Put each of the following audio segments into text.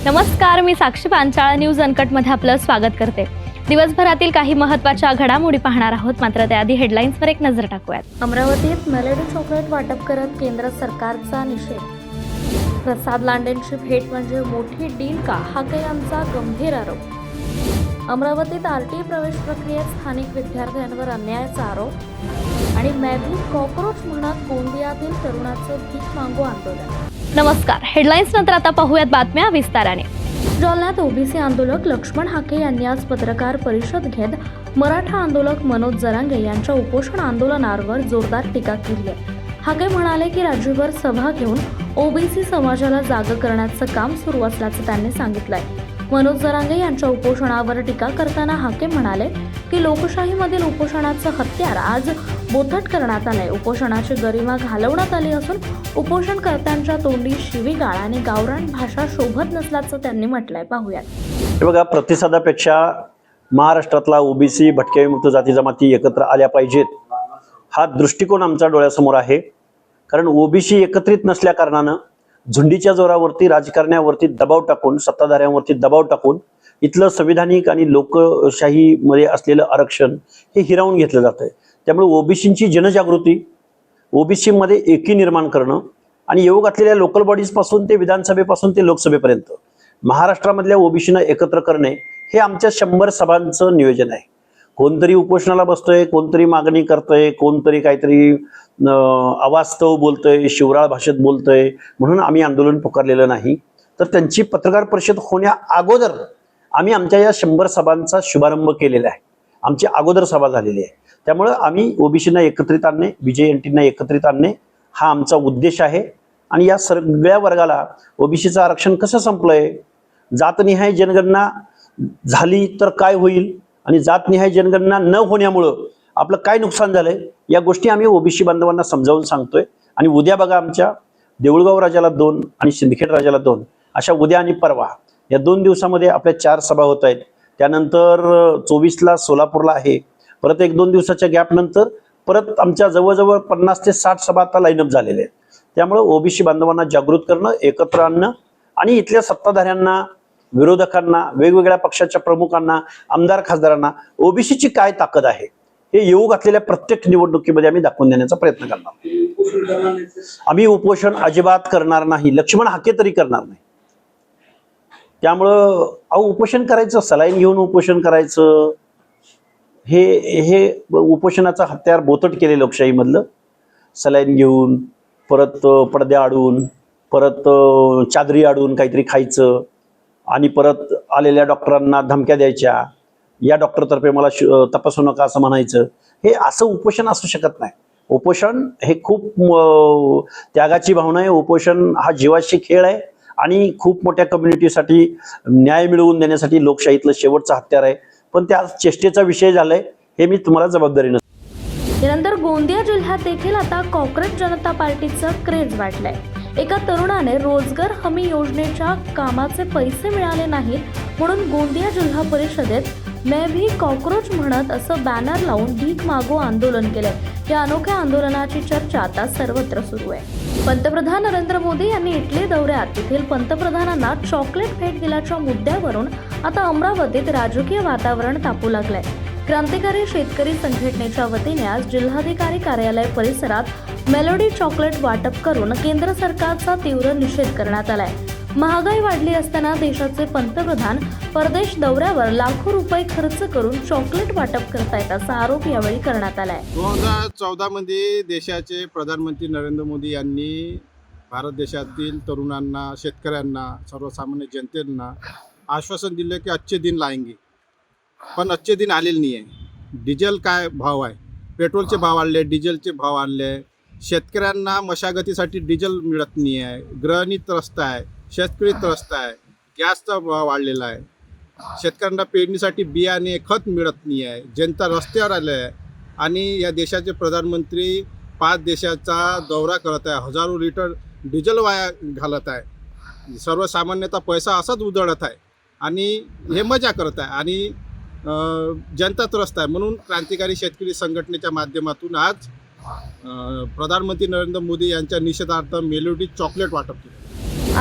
नमस्कार, मी साक्षी पांचाळ न्यूज अनकटमध्ये आपलं स्वागत करते। दिवसभरातील काही महत्त्वाच्या घडामोडी पाहणार आहोत, मात्र त्याआधी हेडलाईन्सवर एक नजर टाकूयात। अमरावतीत मेलोडी चॉकलेट वाटप करत केंद्र सरकारचा निषेध। प्रसाद लांडेंची भेट म्हणजे मोठी डील का, हा काही आमचा गंभीर आरोप। अमरावतीत आरटीई प्रवेश प्रक्रियेत स्थानिक विद्यार्थ्यांवर अन्यायाचा आरोप आणि मॅभी कॉकरोच म्हणत गोंदियातील तरुणाचं भीक मागू आंदोलन। नमस्कार, हेडलाईन्स नंतर आता पाहूयात बातम्या विस्ताराने। जालन्यात ओबीसी आंदोलक लक्ष्मण हाके यांनी आज पत्रकार परिषद घेत मराठा आंदोलक मनोज जरांगे यांच्या उपोषण आंदोलनावर जोरदार टीका केली आहे। हाके म्हणाले की राज्यभर सभा घेऊन ओबीसी समाजाला जाग करण्याचं काम सुरू असल्याचं त्यांनी सांगितलंय। मनोज जरांगे यांच्या उपोषणावर टीका करताना हाके म्हणाले की लोकशाहीमधील उपोषणाचं हत्यार आज बोथट करण्यात आलंय। उपोषणाची गरिमा घालवण्यात आली असून उपोषणकर्त्यांच्या तोंडी शिवीगाळ आणि गावरान भाषा शोभत नसल्याचं त्यांनी म्हटलंय। पाहूयात। हे बघा, प्रतिसादापेक्षा महाराष्ट्रातला ओबीसी भटक्या विमुक्त जाती जमाती एकत्र आल्या पाहिजेत हा दृष्टिकोन आमच्या डोळ्यासमोर आहे। कारण ओबीसी एकत्रित नसल्या कारणानं झुंडीच्या जोरावरती राजकारण्यावरती दबाव टाकून, सत्ताधाऱ्यांवरती दबाव टाकून इथलं संविधानिक आणि लोकशाहीमध्ये असलेलं आरक्षण हे हिरावून घेतलं जातंय। त्यामुळे ओबीसींची जनजागृती, ओबीसी मध्ये एकी निर्माण करणं आणि योग असलेल्या लोकल बॉडीज पासून ते विधानसभेपासून ते लोकसभेपर्यंत महाराष्ट्रामधल्या ओबीसींना एकत्र करणे हे आमच्या 100 सभांचं नियोजन आहे। कोणतरी उपोषणाला बसतोय, कोणतरी मागणी करतोय, कोणतरी काहीतरी अवास्तव बोलतोय, शिवराळ भाषेत बोलतोय म्हणून आम्ही आंदोलन पुकारलेलं नाही। तर त्यांची पत्रकार परिषद होण्या अगोदर आम्ही आमच्या या 100 सभांचा शुभारंभ केलेला आहे। आमची अगोदर सभा झालेली आहे। त्यामुळे आम्ही ओबीसींना एकत्रित आणणे, बीजेएनटींना एकत्रित आणणे हा आमचा उद्देश आहे। आणि या सगळ्या वर्गाला ओबीसीचं आरक्षण कसं संपलंय, जातनिहाय जनगणना झाली तर काय होईल आणि जातनिहाय जनगणना न होण्यामुळं आपलं काय नुकसान झालंय, या गोष्टी आम्ही ओबीसी बांधवांना समजावून सांगतोय। आणि उद्या बघा, आमच्या देऊळगाव राजाला 2 आणि सिंदखेड राजाला 2 अशा उद्या आणि परवा या 2 दिवसामध्ये आपल्या 4 सभा होत आहेत। त्यानंतर 24ला सोलापूरला आहे। परत 1-2 दिवसाच्या गॅप नंतर परत आमच्या जवळजवळ 50 ते 60 सभा आता लाईनअप झालेले आहेत। त्यामुळे ओबीसी बांधवांना जागृत करणं, एकत्र आणणं आणि इथल्या सत्ताधाऱ्यांना, विरोधकांना, वेगवेगळ्या पक्षाच्या प्रमुखांना, आमदार खासदारांना ओबीसीची काय ताकद आहे हे येऊ घातलेल्या प्रत्येक निवडणुकीमध्ये आम्ही दाखवून देण्याचा प्रयत्न करणार। आम्ही उपोषण अजिबात करणार नाही, लक्ष्मण हाके तरी करणार नाही। त्यामुळं उपोषण करायचं, सलाईन घेऊन उपोषण करायचं, हे उपोषणाचा हत्यार बोथट केले लोकशाहीमधलं। सलाईन घेऊन, परत पडद्या आडून, परत चादरी आडून काहीतरी खायचं आणि परत आलेल्या डॉक्टरांना धमक्या द्यायच्या, या डॉक्टरतर्फे मला तपासू नका असं म्हणायचं, हे असं उपोषण असू शकत नाही। उपोषण हे खूप त्यागाची भावना आहे। उपोषण हा जीवाशी खेळ आहे आणि खूप मोठ्या कम्युनिटीसाठी न्याय मिळवून देण्यासाठी लोकशाहीतलं शेवटचं हत्यार आहे। पण त्या चेष्टेचा विषय झालाय हे मी तुम्हाला जबाबदारीनं। त्यानंतर गोंदिया जिल्ह्यात देखील आता काँग्रेस जनता पार्टीचं क्रेज वाढलंय। एका तरुणाने रोजगार हमी योजनेच्या कामाचे पैसे मिळाले नाहीत म्हणून गोंदिया जिल्हा परिषदेत मैं भी कॉकरोच म्हणत असं बॅनर लावून भीक मागो आंदोलन केलंय। या अनोख्या आंदोलनाची चर्चा आता सर्वत्र सुरू आहे। पंतप्रधान नरेंद्र मोदी यांनी इटली दौऱ्यात तेथील पंतप्रधानांना चॉकलेट भेट दिल्याच्या मुद्द्यावरून आता अमरावतीत राजकीय वातावरण तापू लागलंय। क्रांतिकारी शेतकरी संघटनेच्या वतीने आज जिल्हाधिकारी कार्यालय परिसरात मेलोडी चॉकलेट वाटप करून केंद्र सरकारचा तीव्र निषेध करण्यात आलाय। महागाई वाढली असताना देशाचे पंतप्रधान परदेश दौऱ्यावर लाखो रुपये खर्च करून चॉकलेट वाटप करतायत असा आरोप यावेळी करण्यात आलाय। 2014 मध्ये देशाचे प्रधानमंत्री नरेंद्र मोदी यांनी भारत देशातील तरुणांना, शेतकऱ्यांना, सर्वसामान्य जनतेला आश्वासन दिले की अच्छे दिन लाएंगे, पण अच्छे दिन आलेले नाही आहे। डिझेल काय भाव आहे, पेट्रोलचे भाव वाढले, डिझेलचे भाव वाढले, शेतकऱ्यांना मशागतीसाठी डिझेल मिळत नाही आहे, गृहिणी त्रस्त आहे, शेतकरी त्रस्त आहे, गॅसचा भाव वाढलेला आहे, शेतकऱ्यांना पेरणीसाठी बियाणे, खत मिळत नाही आहे, जनता रस्त्यावर आले आहे। आणि या देशाचे प्रधानमंत्री 5 देशाचा दौरा करत आहे, हजारो लिटर डिझेल वाया घालत आहे, सर्वसामान्यता पैसा असाच उधळत आहे आणि हे मजा करत आहे आणि जनता त्रस्त आहे। म्हणून क्रांतिकारी शेतकरी संघटनेच्या माध्यमातून आज प्रधानमंत्री नरेंद्र मोदी यांच्या निषेधार्थ मेलोडी चॉकलेट वाटप केले।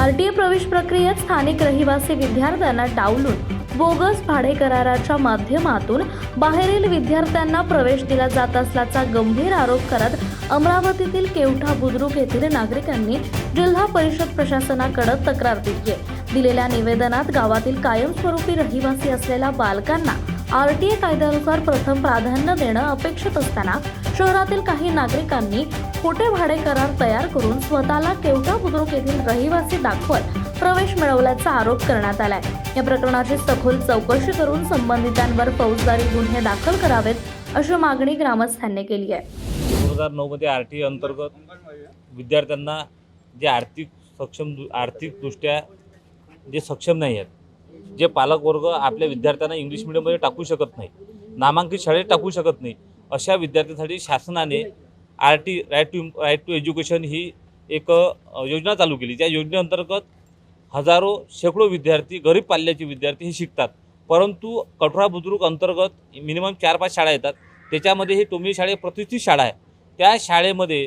आरटीए प्रवेश प्रक्रियेत स्थानिक रहिवासी विद्यार्थ्यांना डावलून बोगस भाडे कराराच्या माध्यमातून बाहेरील विद्यार्थ्यांना प्रवेश दिला जात असल्याचा गंभीर आरोप करत अमरावतीतील केवठा बुद्रुक येथील नागरिकांनी जिल्हा परिषद प्रशासनाकडे तक्रार दिली आहे. दिलेल्या निवेदनात गावातील कायमस्वरूपी रहिवासी असलेल्या बालकांना आरटीए कायद्यानुसार प्रथम प्राधान्य देणं अपेक्षित असताना शहरातील काही नागरिकांनी खोटे भाडे करार तयार करून स्वतःला केवठा बुद्रुक येथील रहिवासी दाखवत प्रवेश मिळवल्याचा आरोप करण्यात आलाय. या प्रकरणाची सखोल चौकशी करून संबंधितांवर फौजदारी गुन्हे दाखल करावेत अशी मागणी ग्रामस्थांनी केली आहे. 2009 मध्ये आरटीए अंतर्गत विद्यार्थ्यांना जे आर्थिकदृष्ट्या जे सक्षम नाही आहेत, जे पालक वर्ग आपल्या विद्यार्थ्यांना इंग्लिश मीडियममध्ये टाकू शकत नाही, नामांकित शाळेत टाकू शकत नाही, अशा विद्यार्थ्यांसाठी शासनाने राईट टू एज्युकेशन ही एक योजना चालू केली. त्या योजनेअंतर्गत शेकडो विद्यार्थी, गरीब पाल्याचे विद्यार्थी हे शिकतात. परंतु कठोरा बुद्रुक अंतर्गत मिनिमम 4-5 शाळा येतात. त्याच्यामध्ये ही टोमरी शाळा प्रतिष्ठित शाळा आहे. त्या शाळेमध्ये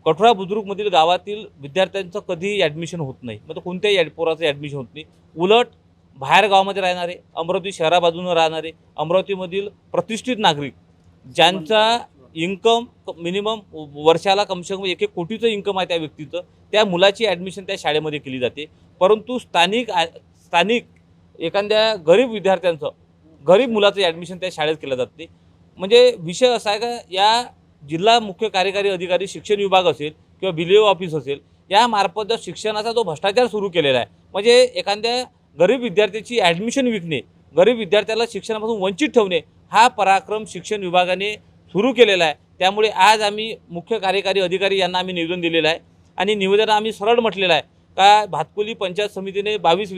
कठोरा बुद्रुकमधील गावातील विद्यार्थ्यांचं कधीही ॲडमिशन होत नाही. मग कोणत्याही पोराचं ॲडमिशन होत नाही. उलट बाहेर गावामध्ये राहणारे, अमरावती शहराबाजूनं राहणारे, अमरावतीमधील प्रतिष्ठित नागरिक ज्यांचा इन्कम मिनिमम वर्षाला कमसे कम 1-1 कोटीचं इन्कम आहे त्या व्यक्तीचं, त्या मुलाची ॲडमिशन त्या शाळेमध्ये केली जाते. परंतु स्थानिक एखाद्या गरीब विद्यार्थ्यांचं, गरीब मुलाचं ॲडमिशन त्या शाळेत केलं जात नाही. म्हणजे विषय असा आहे का या जिल्हा मुख्य कार्यकारी अधिकारी शिक्षण विभाग असेल किंवा BLO ऑफिस असेल, यामार्फत शिक्षणाचा जो भ्रष्टाचार सुरू केलेला आहे, म्हणजे एखाद्या गरीब विद्यार्थ्याची ॲडमिशन विकणे, गरीब विद्यार्थ्याला शिक्षणापासून वंचित ठेवणे, हा पराक्रम शिक्षण विभागाने सुरू केलेला आहे. त्यामुळे आज आम्ही मुख्य कार्यकारी अधिकारी यांना आम्ही निवेदन दिलेलं आहे आणि निवेदन आम्ही सरळ म्हटलेलं आहे का भातकुली पंचायत समितीने 22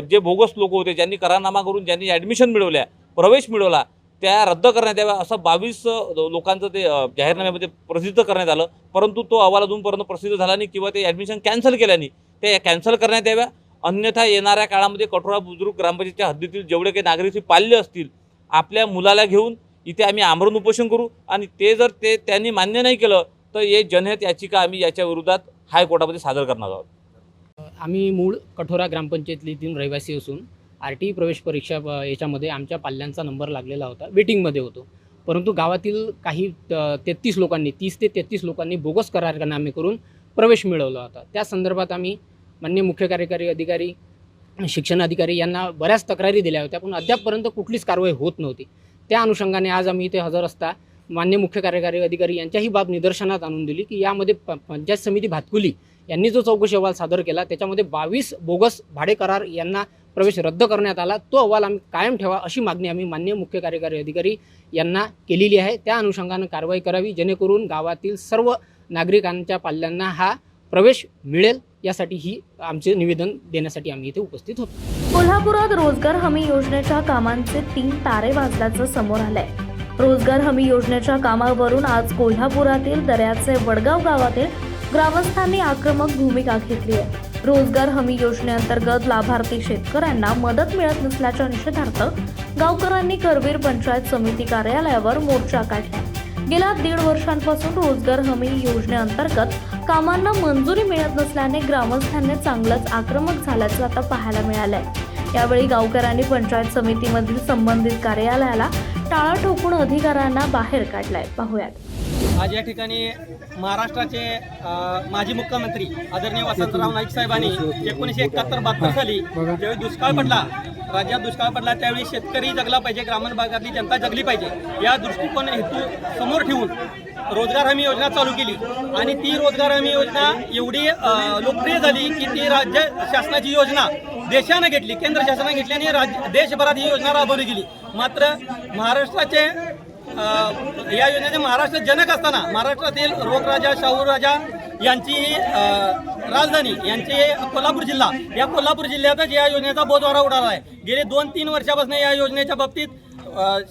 जे बोगस लोक होते, ज्यांनी करारनामा करून ज्यांनी ॲडमिशन मिळवल्या, प्रवेश मिळवला, त्या रद्द करण्यात याव्या असं 22 लोकांचं ते जाहीरनाम्यामध्ये प्रसिद्ध करण्यात आलं. परंतु तो अहवाल अजूनपर्यंत प्रसिद्ध झाला नाही किंवा ते ॲडमिशन कॅन्सल केल्याने ते कॅन्सल करण्यात याव्या. अन्यथा येणाऱ्या काळामध्ये कठोरा बुद्रुक ग्रामपंचायतच्या हद्दीतील जेवढे काही नागरिक पाल्य असतील, आपल्या मुलाला घेऊन इथे आम्ही आमरण उपोषण करू आणि ते जर त्यांनी मान्य नाही केलं तर हे जनहित याचिका आम्ही याच्या विरोधात हायकोर्टामध्ये सादर करणार आहोत. आम्ही मूळ कठोरा ग्रामपंचायतीतील रहिवासी असून आरटीई प्रवेश परीक्षा याच्यामध्ये आमच्या पाल्यांचा नंबर लागलेला होता, वेटिंगमध्ये होतो. परंतु गावातील काही 30 ते 33 लोकांनी बोगस करारनामे करून प्रवेश मिळवला होता. त्या संदर्भात आम्ही माननीय मुख्य कार्यकारी अधिकारी, शिक्षण अधिकारी यांना बऱ्याच तक्रारी दिल्या होत्या, पण अद्यापपर्यंत कुठलीच कारवाई होत नव्हती. त्या अनुषंगाने आज आम्ही इथे हजर असता माननीय मुख्य कार्यकारी अधिकारी यांच्याही बाब निदर्शनात आणून दिली की यामध्ये पंचायत समिती भातकुली यांनी जो चौकशी अहवाल सादर केला त्याच्यामध्ये 22 बोगस भाडे करार यांना प्रवेश रद्द करण्यात आला. तो अहवाल आम्ही कायम ठेवा अशी मागणी आम्ही माननीय मुख्य कार्यकारी अधिकारी यांना केलेली आहे. त्या अनुषंगाने कारवाई करावी जेणेकरून गावातील सर्व नागरिकांच्या पाल्यांना हा प्रवेश मिळेल, यासाठी ही आमचे निवेदन देण्यासाठी आम्ही इथे उपस्थित होतो. कोल्हापुरात रोजगार हमी योजनेच्या कामांचे 3 तारे वाजल्याचं समोर आलंय. रोजगार हमी योजनेच्या कामावरून आज कोल्हापुरातील दर्याचे वडगाव गावातील ग्रामस्थांनी आक्रमक भूमिका घेतली आहे. रोजगार हमी योजनेअंतर्गत लाभार्थी शेतकऱ्यांना मदत मिळत नसल्याच्या निषेधार्थ गावकऱ्यांनी करवीर पंचायत समिती कार्यालयावर मोर्चा काढला. गेल्या 1.5 वर्षांपासून रोजगार हमी योजनेअंतर्गत कामांना मंजुरी मिळत नसल्याने ग्रामस्थांनी चांगलंच आक्रमक झाल्याचं आता पाहायला मिळालंय. यावेळी गावकऱ्यांनी पंचायत समितीमधील संबंधित कार्यालयाला टाळा ठोकून अधिकाऱ्यांना बाहेर काढलाय. पाहूयात. आज या ठिकाणी महाराष्ट्राचे माजी मुख्यमंत्री आदरणीय वसंतराव नाईक साहेबांनी 1971-72 साली ज्यावेळी दुष्काळ पडला, राज्यात दुष्काळ पडला, त्यावेळी शेतकरी जगला पाहिजे, ग्रामीण भागातली जनता जगली पाहिजे, या दृष्टिकोन हेतू समोर ठेवून रोजगार हमी योजना चालू केली. आणि ती रोजगार हमी योजना एवढी लोकप्रिय झाली की ती राज्य शासनाची योजना देशानं घेतली, केंद्र शासनाने घेतली आणि देशभरात ही योजना राबवली गेली. मात्र महाराष्ट्राचे या योजनेचे महाराष्ट्र जनक असताना महाराष्ट्रातील रोगराजा शाहूराजा यांची राजधानी यांचे कोल्हापूर जिल्हा, या कोल्हापूर जिल्ह्यातच या योजनेचा बोजवारा उडाला आहे. गेले 2-3 वर्षापासून या योजनेच्या बाबतीत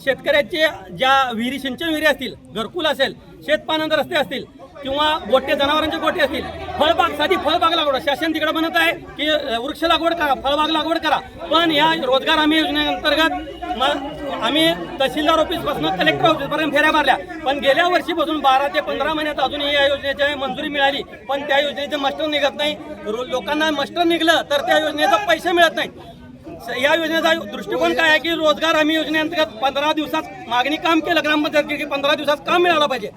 शेतकऱ्याचे ज्या विहिरी, सिंचन विहिरी असतील, घरकुल असेल, शेतपानंद रस्ते असतील किंवा गोटे, जनावरांचे गोटे असतील, फळबाग, साधी फळबाग लागवड शासन तिकडे म्हणत आहे की वृक्ष लागवड करा, फळबाग लागवड करा. पण या रोजगार हमी योजनेअंतर्गत आम्ही तहसीलदार ऑफिसपासून कलेक्टर ऑफिसपर्यंत फेऱ्या मारल्या, पण गेल्या वर्षीपासून 12 ते 15 महिन्यात अजूनही या योजनेची मंजुरी मिळाली, पण त्या योजनेचे मास्टर निघत नाही. लोकांना मास्टर निघलं तर त्या योजनेचा पैसे मिळत नाही. या योजनेचा दृष्टिकोन काय आहे की रोजगार हमी योजनेअंतर्गत 15 दिवसात मागणी काम केलं ग्रामपंचायत की 15 दिवसात काम मिळालं पाहिजे.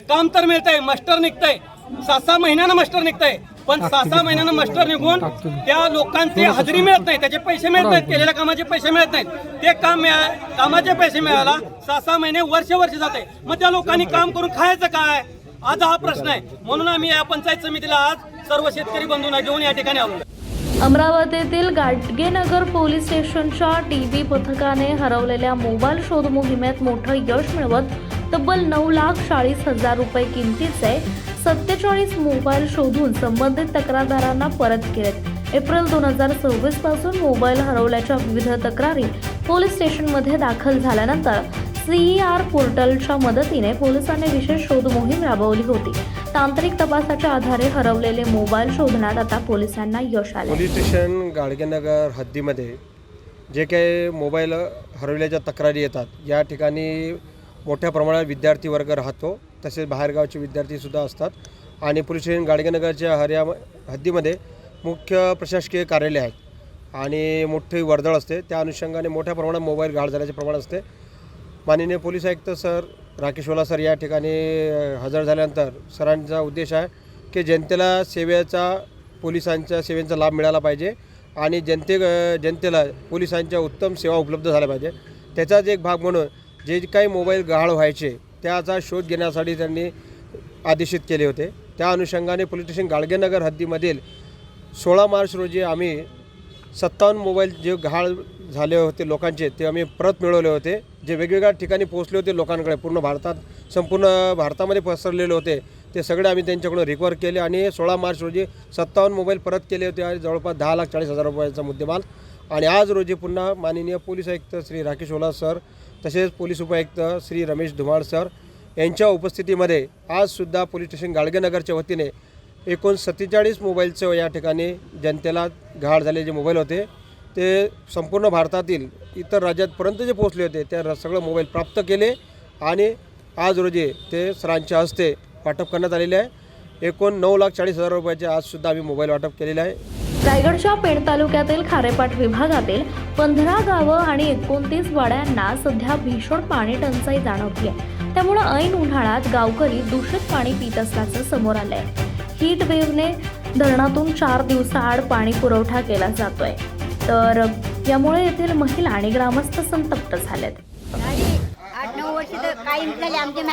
काम तर मिळतंय, मास्टर निघतंय, 6-6 महिन्यानं मास्टर निघतंय, पण 6-6 महिन्यानं मास्टर निघून त्या लोकांची हजेरी मिळत नाही, त्याचे पैसे मिळत नाहीत, केलेल्या कामाचे पैसे मिळत नाहीत. ते कामाचे पैसे मिळायला 6-6 महिने, वर्ष जाते. मग त्या लोकांनी काम करून खायचं काय? आज हा प्रश्न आहे. म्हणून आम्ही या पंचायत समितीला आज सर्व शेतकरी बंधूंना घेऊन या ठिकाणी आलो. अमरावतीतील गाडगेनगर पोलीस स्टेशनच्या टीव्ही पथकाने हरवलेल्या मोबाईल शोध मोहिमेत मोठं यश मिळवत तब्बल 9,40,000 रुपये किमतीचे 47 मोबाईल शोधून संबंधित तक्रारदारांना परत केलेत. एप्रिल 2024 पासून मोबाईल हरवल्याच्या विविध तक्रारी पोलीस स्टेशनमध्ये दाखल झाल्यानंतर CER पोर्टलच्या मदतीने पोलिसांनी विशेष शोध मोहीम राबवली होती. तांत्रिक तपासाच्या आधारे हरवलेले मोबाईल शोधण्यात आता पोलिसांना यश आले. पोलीस स्टेशन गाडगेनगर हद्दीमध्ये जे काही मोबाईल हरवल्याच्या तक्रारी येतात, या ठिकाणी मोठ्या प्रमाणात विद्यार्थी वर्ग राहतो, तसेच बाहेरगावचे विद्यार्थीसुद्धा असतात. आणि पोलीस स्टेशन गाडगेनगरच्या हद्दीमध्ये मुख्य प्रशासकीय कार्यालय आहेत आणि मोठी वर्दळ असते. त्या अनुषंगाने मोठ्या प्रमाणात मोबाईल गाळ झाल्याचे प्रमाण असते. माननीय पोलीस आयुक्त सर राकेश ओला सर या ठिकाणी हजर झाल्यानंतर सरांचा उद्देश आहे की जनतेला पोलिसांच्या सेवेचा लाभ मिळाला पाहिजे आणि जनतेला पोलिसांच्या उत्तम सेवा उपलब्ध झाल्या पाहिजे. त्याचाच एक भाग म्हणून जे काही मोबाईल गहाळ व्हायचे त्याचा शोध घेण्यासाठी त्यांनी आदेशित केले होते. त्या अनुषंगाने पोलीस स्टेशन गाडगेनगर हद्दीमधील 16 मार्च रोजी आम्ही 57 मोबाईल जे गहाळ झाले होते लोकांचे ते आम्ही परत मिळवले होते. जे वेगवेगळ्या ठिकाणी पोहोचले होते लोकांकडे, संपूर्ण भारतामध्ये पसरलेले होते, ते सगळे आम्ही त्यांच्याकडून रिकवर केले आणि 16 मार्च रोजी 57 मोबाईल परत केले होते आणि जवळपास 10,40,000 रुपयाचा मुद्देमाल. आणि आज रोजी पुन्हा माननीय पोलीस आयुक्त श्री राकेश ओला सर तसेच पोलीस उपायुक्त श्री रमेश धुमाळ सर यांच्या उपस्थितीमध्ये आजसुद्धा पोलीस स्टेशन गाडगेनगरच्या वतीने एकूण 47 मोबाईलचं या ठिकाणी जनतेला गहाळ झालेले जे मोबाईल होते ते संपूर्ण भारतातील इतर राज्यातपर्यंत जे पोहोचले होते त्या सगळं मोबाईल प्राप्त केले आणि आज रोजी ते सरांच्या हस्ते वाटप करण्यात आलेले आहे. एकूण 9,40,000 रुपयाचे आजसुद्धा आम्ही मोबाईल वाटप केलेले आहे. रायगडच्या पेण तालुक्यातील खारेपाट विभागातील 15 गावं आणि 29 वाड्यांना सध्या भीषण पाणी टंचाई जाणवते आहे. त्यामुळे ऐन उन्हाळ्यात गावकरी दूषित पाणी पित असल्याचं समोर आलं आहे. हीट वेव्हने धरणातून 4 दिवसाआड पाणी पुरवठा केला जातोय, तर यामुळे येथील महिला आणि ग्रामस्थ संतप्त झालेत. 8-9 वर्ष तर कायम झाले आमच्या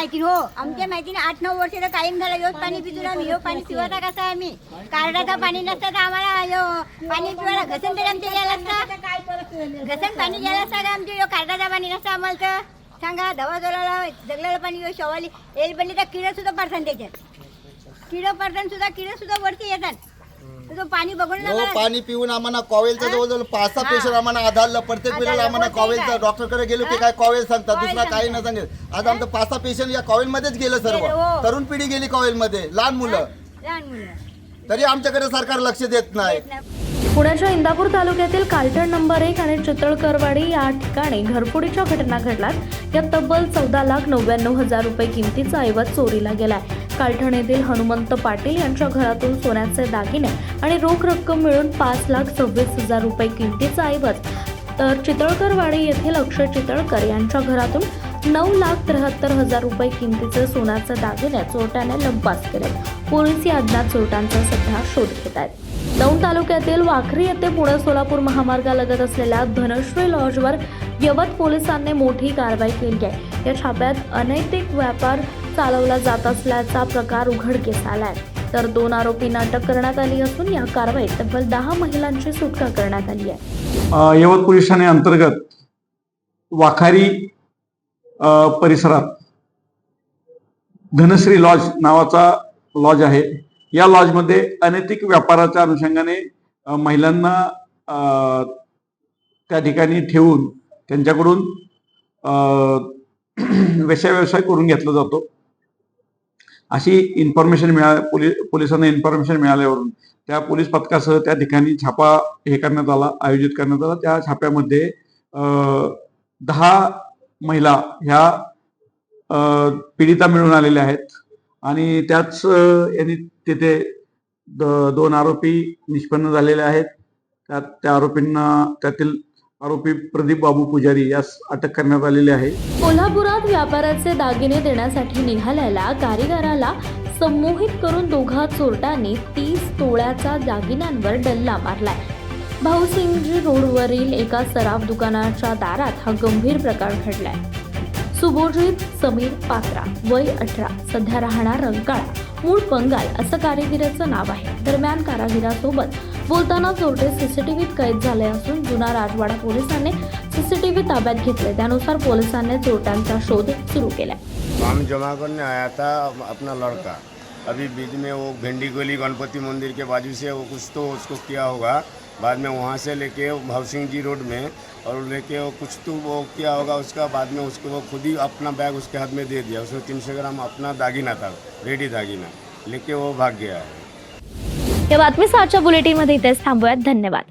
माहितीने 8-9 वर्ष तर कायम झालं. योच पाणी पितो आम्ही. यो पाणी पिवायचा कसं आहे आम्ही? कार्डाचं पाणी नसतं तर आम्हाला पाणी पिवायला घसन तरी आमच्या घ्यायला असतं. घसन पाणी घ्यायला असतं का आमच्या? यो कार्डाचं पाणी नसतं आम्हाला तर सांगा. धवा जोलाला जगलेलं पाणी यो शवाली येईल बनली तर किडे सुद्धा पडतात त्याच्यात. किडे सुद्धा वरती येतात. तो पाणी बघून पाणी पिऊन आम्हाला कॉवेलचा जवळजवळ 5-6 पेशंट आम्हाला आधारलं. प्रत्येक वेळेला आम्हाला कॉवेलचा डॉक्टरकडे गेलो की काय कॉवेल सांगतात, दुसरा काही न सांगेल. आज आमचं 5-6 पेशंट या कॉवेलमध्येच गेलं. सर्व तरुण पिढी गेली कॉवेलमध्ये, लहान मुलं. तरी आमच्याकडे सरकार लक्ष देत नाही. पुण्याच्या इंदापूर तालुक्यातील कालटण नंबर 1 आणि चितळकरवाडी या ठिकाणी घरफोडीच्या घटना घडल्यात. यात तब्बल 14,99,000 रुपये किमतीचा ऐवज चोरीला गेलाय. कालठण येथील हनुमंत पाटील यांच्या घरातून सोन्याचे दागिने आणि रोख रक्कम मिळून 5,26,000 रुपये किमतीचा ऐवज, तर चितळकरवाडी येथील अक्षय चितळकर यांच्या घरातून 9,73,000 रुपये किमतीचे सोन्याचे दागिने चोरट्याने लंपास केले. पोलीस या अज्ञात चोरट्यांचा सध्या शोध घेत आहेत. दौंड तालुक्यातील वाखरी येथे पुणे सोलापूर महामार्गालगत असलेल्या धनश्री लॉजवर यवत पोलिसांनी मोठी कारवाई केली आहे. या छाप्यात अनैतिक व्यापार चालवला जात असल्याचा प्रकार उघडकीस आलाय, तर 2 आरोपींना अटक करण्यात आली असून या कारवाईत तब्बल 10 महिलांची सुटका करण्यात आली आहे. यवत पोलीस ठाणे अंतर्गत वाखारी परिसरात धनश्री लॉज नावाचा लॉज आहे. या लॉजमध्ये अनैतिक व्यापाराच्या अनुषंगाने महिलांना त्या ठिकाणी ठेवून त्यांच्याकडून व्यवसाय करून घेतला जातो अशी इन्फॉर्मेशन पोलिसांना इन्फॉर्मेशन मिळाल्यावरून त्या पोलीस पथकासह त्या ठिकाणी छापा करण्यात आला, आयोजित करण्यात आला. त्या छाप्यामध्ये 10 महिला ह्या पीडिता मिळून आलेल्या आहेत आणि त्याच यांनी तिथे 2 आरोपी निष्पन्न झालेले आहेत. त्या आरोपींना त्यातील आरोपी प्रदीप बाबू पुजारी यास अटक करण्यात आलेली आहे. कोल्हापुरात व्यापाराचे दागिने देण्यासाठी निघालेल्या कारिगराला संमोहित करून दोघा चोरट्यांनी 30 तोळ्याचा दागिन्यांवर डल्ला मारलाय. भाऊसिंगजी रोडवरील एका सराफ दुकानाच्या दारात हा गंभीर प्रकार घडलाय. सुबोजित समीर पात्रा, वय 18, सध्या राहणार रंकाळा, मूळ पंगाल असं कारागिराचं नाव आहे. दरम्यान कारागिरासोबत बोलताना चोरटे सीसीटीव्हीत कैद झाले असून जुना राजवाडा पोलिसांनी सीसीटीव्ही ताब्यात घेतले. त्यानुसार पोलिसांनी चोरट्यांचा शोध सुरू केला. हम जमा करने आया था अपना लड़का, अभी बीच में वो भिंडी गोली गणपति मंदिर के बाजू से वो कुछ तो उसको किया होगा, बाद में वहाँ से लेके भावसिंह जी रोड में और लेके वो कुछ तो वो किया होगा, उसका बाद में उसको वो खुद ही अपना बैग उसके हाथ में दे दिया. उसमें 300 ग्राम अपना दागिना था, रेडी दागिना लेके वो भाग गया है. या बातमीसह आजच्या बुलेटिनमध्ये इथेच थांबूयात. धन्यवाद.